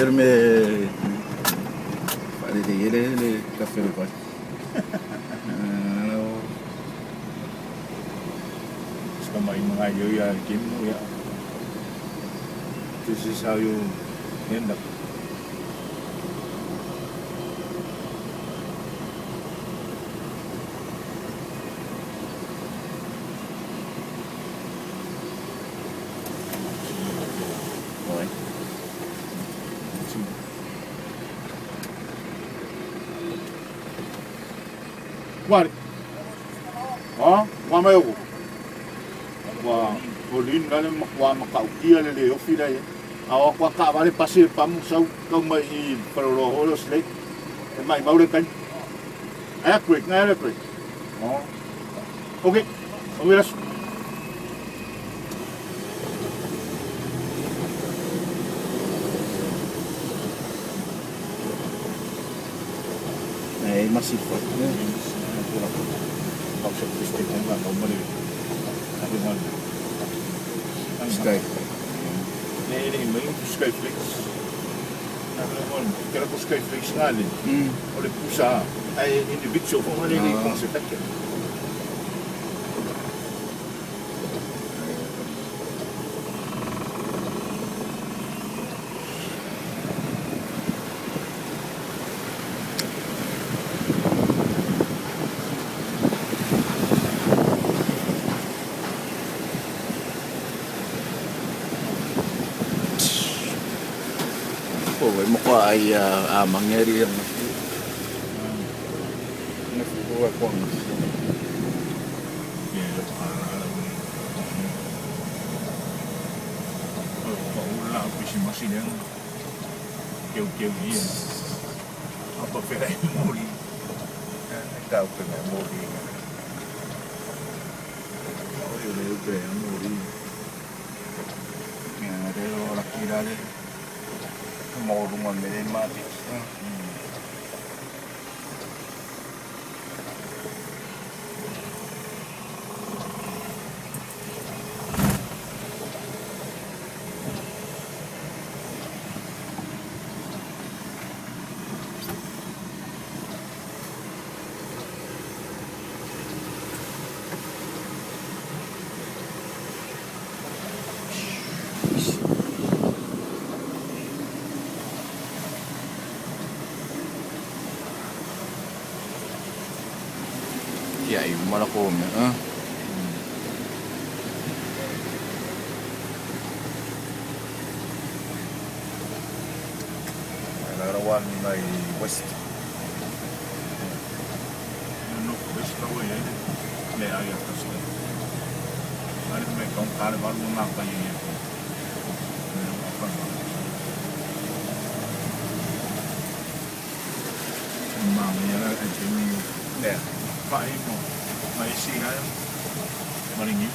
ferme fare le caffè poi. Sama mga yoya kim ya. This is how you end up. What? Oh, wama yoko. Wa olin ngale makwa makaukia le ofira ye. Awa kwa ka vale pasir pam sau kau mai I parolo holos le. E mai maure kan. Aya quick, ngale quick. Oh. Okay. Omiras. Masih fort. Maksud listrik enggak kau beli. Tapi mana? Sky. Ini main Skyflix. Namun kira ko Skyflix ngalin. Oleh pusat ay individual kung ano yung konsep aja. Mukha ay mangyari ang nafubuha ko ang wala ang pisimasin yan kiyaw-kiyaw yan apa pera yung muli ikaw pa na muli ako yung pera yung muli pero wala kirali morungan din mati. Ya, malah komen. Nagarawan may west. West ka way eh. May ayat kasi. Ano may kung kano ba mo na kayo yan. Mamaya na ay Jimmy. Yeah. Phải một mấy xí cái mà đình nhỉ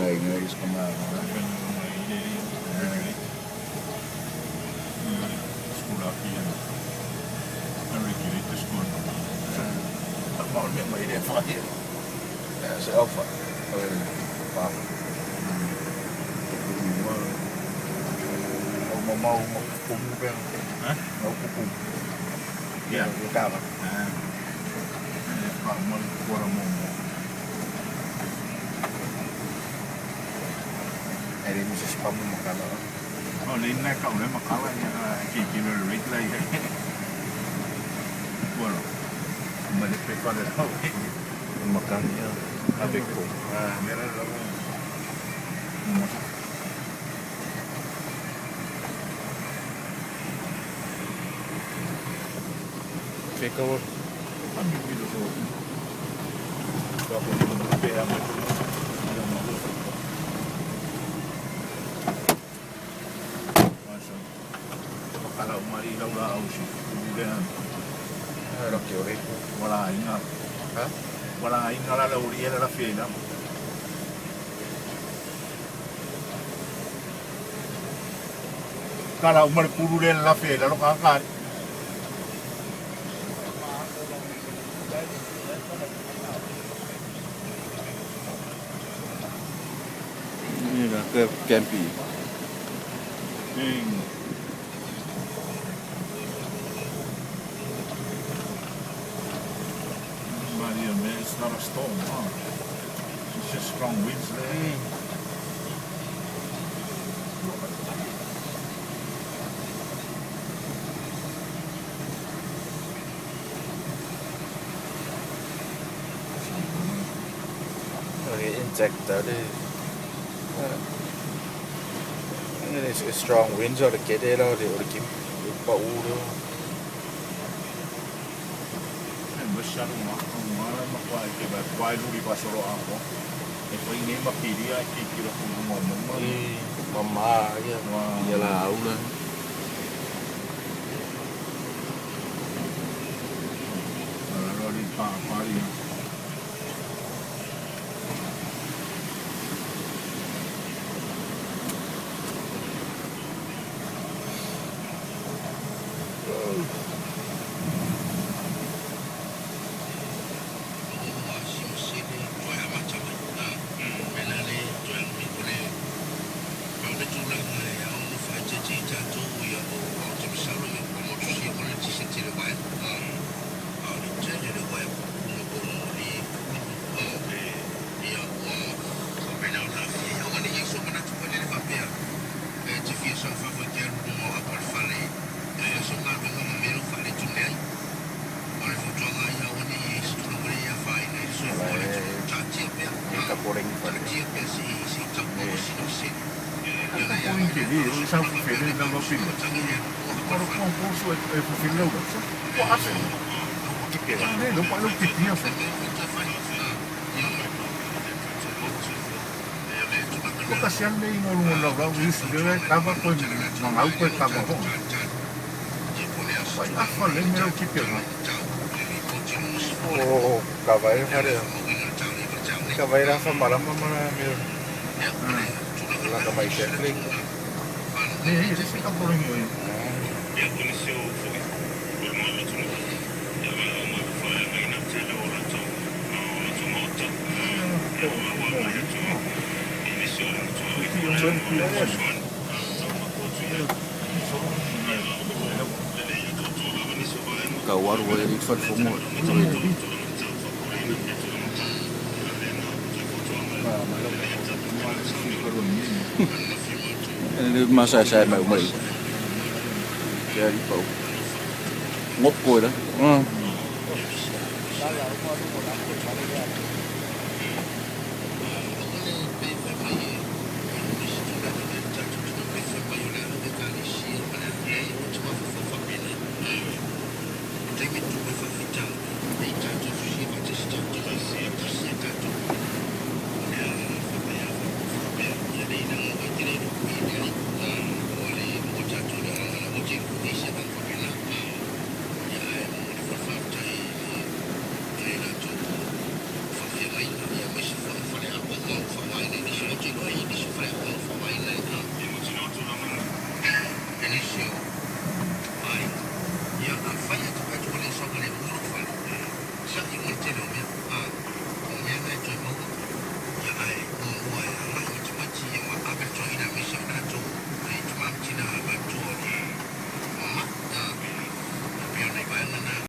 Ngay sama sekolah kian Amerika itu sekolah tak mau dia mai dia fahir saya apa paham mau hukum kan mau hukum ya kita apa pak mau kurang mau Ada musuh spam makalah. Oh, lain nak kau le makalah yang kilo rate lah ya. Bueno, balik pa rin ako. makannya. Abeko. Meron lang. Take over. Ano yung video ko? Kapag nagpapaya mo ito. kalau mari laula au si kemudian Lo kiểu đấy. wala inga Hah? wala inga la lauria la fiela kalau umar purulen la fiela lo kakar Ini là cái Campi. Maria, man, it's not a storm, huh? It's just strong winds there. Cái insect ở đây. It's strong winds or the kid đó thì ở kim bão đó. Masyado makuha ke ba why do pa solo ako e foi nem mapiria que kira ko mo mo Mama ya. Ya là áo lên. lo di pa pari Caporing pa rin. Caporing que vi, eu já fui feliz na opinião. Para o concurso é pro filho da quase. Que pega. Não para o que tinha feito. Porque se anda em um lugar, isso deu estava com não foi estava bom. Ah, falei meu que pegou. Oh, cavalo ada. Cavalo apa malam mana mir. Lá da mais cercling. Nih, esse caporing aí. Cầu qua rồi đi phân phố một. Mà xài mèo mì. Chơi đi cậu. Ngốc cùi đó.